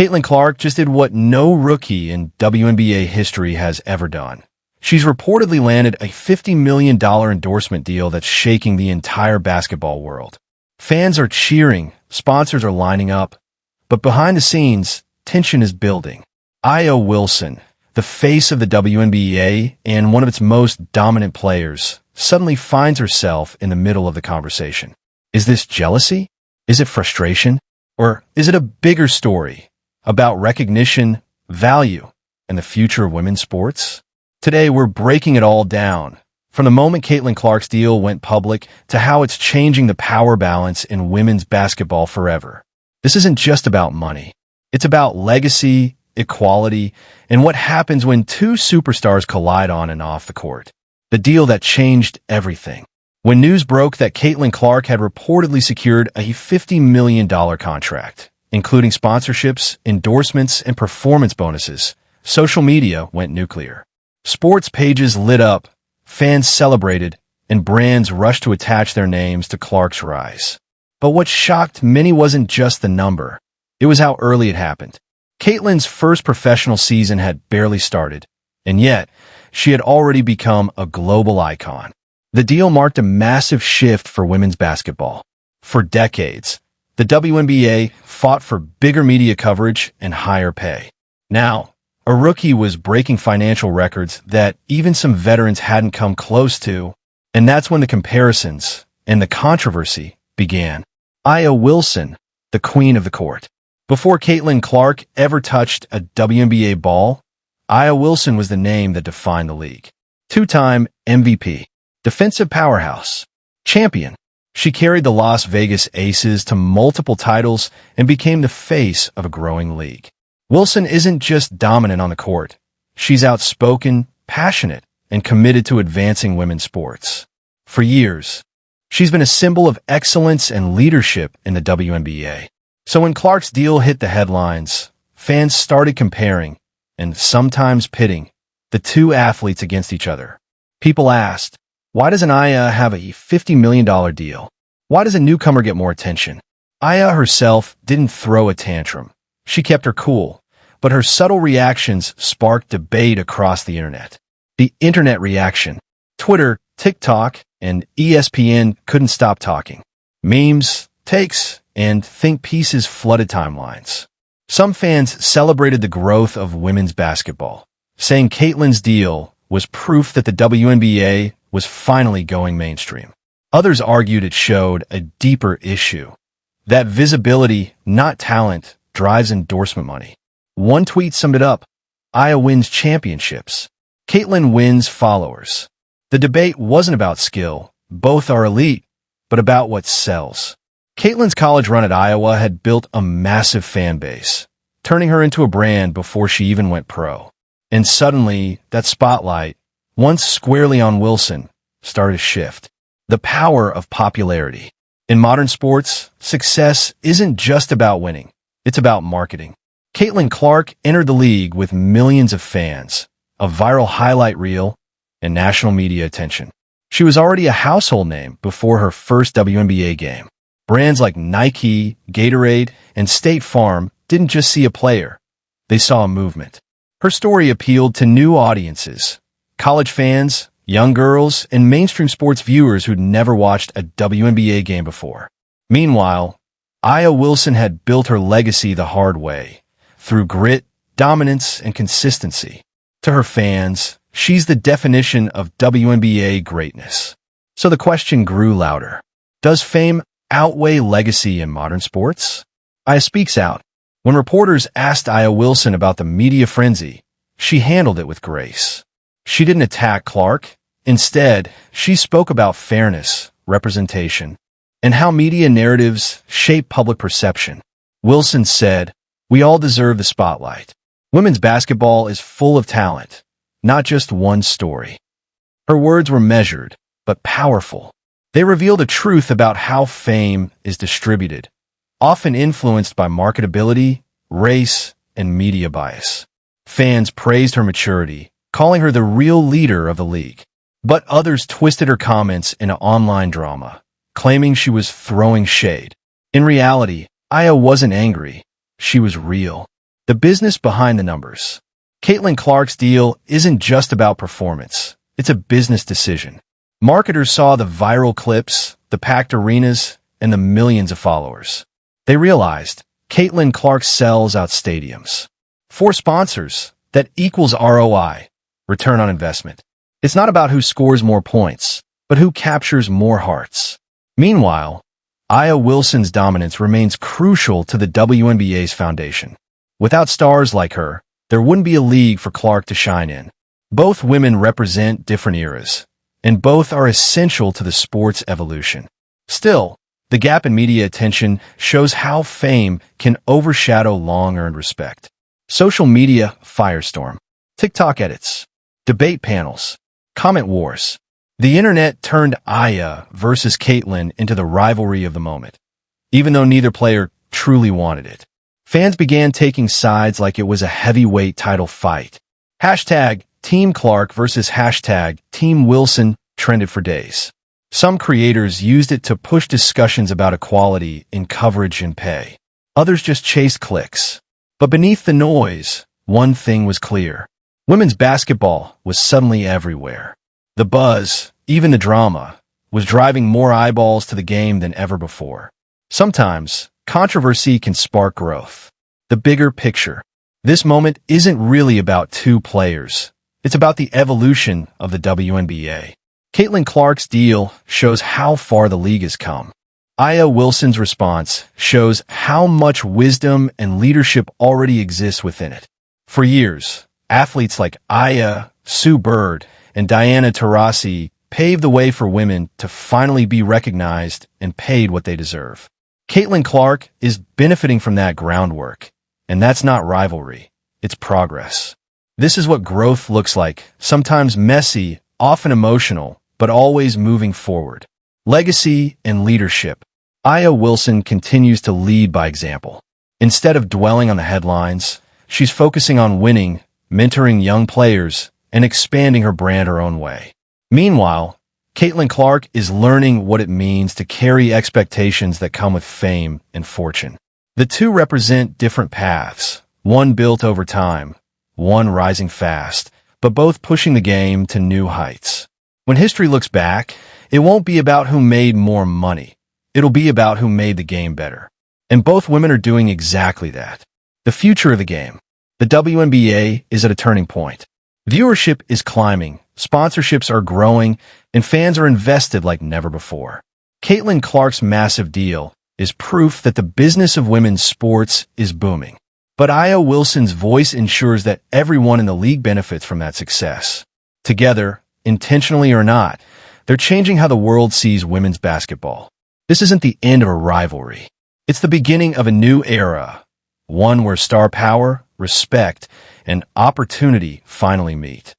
Caitlin Clark just did what no rookie in WNBA history has ever done. She's reportedly landed a $50 million endorsement deal that's shaking the entire basketball world. Fans are cheering, sponsors are lining up, but behind the scenes, tension is building. Aya Wilson, the face of the WNBA and one of its most dominant players, suddenly finds herself in the middle of the conversation. Is this jealousy? Is it frustration? Or is it a bigger story about recognition, value, and the future of women's sports? Today, we're breaking it all down, from the moment Caitlin Clark's deal went public to how it's changing the power balance in women's basketball forever. This isn't just about money. It's about legacy, equality, and what happens when two superstars collide on and off the court. The deal that changed everything. When news broke that Caitlin Clark had reportedly secured a $50 million contract, including sponsorships, endorsements, and performance bonuses, social media went nuclear. Sports pages lit up, fans celebrated, and brands rushed to attach their names to Clark's rise. But what shocked many wasn't just the number. It was how early it happened. Caitlin's first professional season had barely started, and yet she had already become a global icon. The deal marked a massive shift for women's basketball. For decades, the WNBA fought for bigger media coverage and higher pay. Now, a rookie was breaking financial records that even some veterans hadn't come close to, and that's when the comparisons and the controversy began. Aya Wilson, the queen of the court. Before Caitlin Clark ever touched a WNBA ball, Aya Wilson was the name that defined the league. Two-time MVP, defensive powerhouse, champion. She carried the Las Vegas Aces to multiple titles and became the face of a growing league. Wilson isn't just dominant on the court. She's outspoken, passionate, and committed to advancing women's sports. For years, she's been a symbol of excellence and leadership in the WNBA. So when Clark's deal hit the headlines, fans started comparing, and sometimes pitting, the two athletes against each other. People asked, why doesn't Aya have a $50 million deal? Why does a newcomer get more attention? Aya herself didn't throw a tantrum. She kept her cool. But her subtle reactions sparked debate across the internet. The internet reaction. Twitter, TikTok, and ESPN couldn't stop talking. Memes, takes, and think pieces flooded timelines. Some fans celebrated the growth of women's basketball, saying Caitlin's deal was proof that the WNBA was finally going mainstream. Others argued it showed a deeper issue, that visibility, not talent, drives endorsement money. One tweet summed it up. Aya wins championships. Caitlin wins followers. The debate wasn't about skill. Both are elite, but about what sells. Caitlin's college run at Iowa had built a massive fan base, turning her into a brand before she even went pro. And suddenly, that spotlight, once squarely on Wilson, started to shift. The power of popularity. In modern sports, success isn't just about winning. It's about marketing. Caitlin Clark entered the league with millions of fans, a viral highlight reel, and national media attention. She was already a household name before her first WNBA game. Brands like Nike, Gatorade, and State Farm didn't just see a player. They saw a movement. Her story appealed to new audiences, college fans, young girls, and mainstream sports viewers who'd never watched a WNBA game before. Meanwhile, Aya Wilson had built her legacy the hard way, through grit, dominance, and consistency. To her fans, she's the definition of WNBA greatness. So the question grew louder. Does fame outweigh legacy in modern sports? Aya speaks out. When reporters asked Aya Wilson about the media frenzy, she handled it with grace. She didn't attack Clark. Instead, she spoke about fairness, representation, and how media narratives shape public perception. Wilson said, "We all deserve the spotlight. Women's basketball is full of talent, not just one story." Her words were measured, but powerful. They revealed a truth about how fame is distributed, often influenced by marketability, race, and media bias. Fans praised her maturity, calling her the real leader of the league. But others twisted her comments into online drama, claiming she was throwing shade. In reality, Aya wasn't angry. She was real. The business behind the numbers. Caitlin Clark's deal isn't just about performance. It's a business decision. Marketers saw the viral clips, the packed arenas, and the millions of followers. They realized Caitlin Clark sells out stadiums. For sponsors, that equals ROI, return on investment. It's not about who scores more points, but who captures more hearts. Meanwhile, Aya Wilson's dominance remains crucial to the WNBA's foundation. Without stars like her, there wouldn't be a league for Clark to shine in. Both women represent different eras, and both are essential to the sport's evolution. Still, the gap in media attention shows how fame can overshadow long-earned respect. Social media firestorm, TikTok edits, debate panels, comment wars. The internet turned Aya versus Caitlin into the rivalry of the moment, even though neither player truly wanted it. Fans began taking sides like it was a heavyweight title fight. Hashtag Team Clark versus hashtag Team Wilson trended for days. Some creators used it to push discussions about equality in coverage and pay. Others just chased clicks. But beneath the noise, one thing was clear. Women's basketball was suddenly everywhere. The buzz, even the drama, was driving more eyeballs to the game than ever before. Sometimes, controversy can spark growth. The bigger picture. This moment isn't really about two players. It's about the evolution of the WNBA. Caitlin Clark's deal shows how far the league has come. Aya Wilson's response shows how much wisdom and leadership already exists within it. For years, athletes like Aya, Sue Bird, and Diana Taurasi paved the way for women to finally be recognized and paid what they deserve. Caitlin Clark is benefiting from that groundwork, and that's not rivalry, it's progress. This is what growth looks like, sometimes messy, often emotional, but always moving forward. Legacy and leadership. Aya Wilson continues to lead by example. Instead of dwelling on the headlines, she's focusing on winning, mentoring young players, and expanding her brand her own way. Meanwhile, Caitlin Clark is learning what it means to carry expectations that come with fame and fortune. The two represent different paths, one built over time, one rising fast, but both pushing the game to new heights. When history looks back, it won't be about who made more money. It'll be about who made the game better. And both women are doing exactly that. The future of the game. The WNBA is at a turning point. Viewership is climbing, sponsorships are growing, and fans are invested like never before. Caitlin Clark's massive deal is proof that the business of women's sports is booming. But Aya Wilson's voice ensures that everyone in the league benefits from that success. Together, intentionally or not, they're changing how the world sees women's basketball. This isn't the end of a rivalry. It's the beginning of a new era, one where star power, respect, and opportunity finally meet.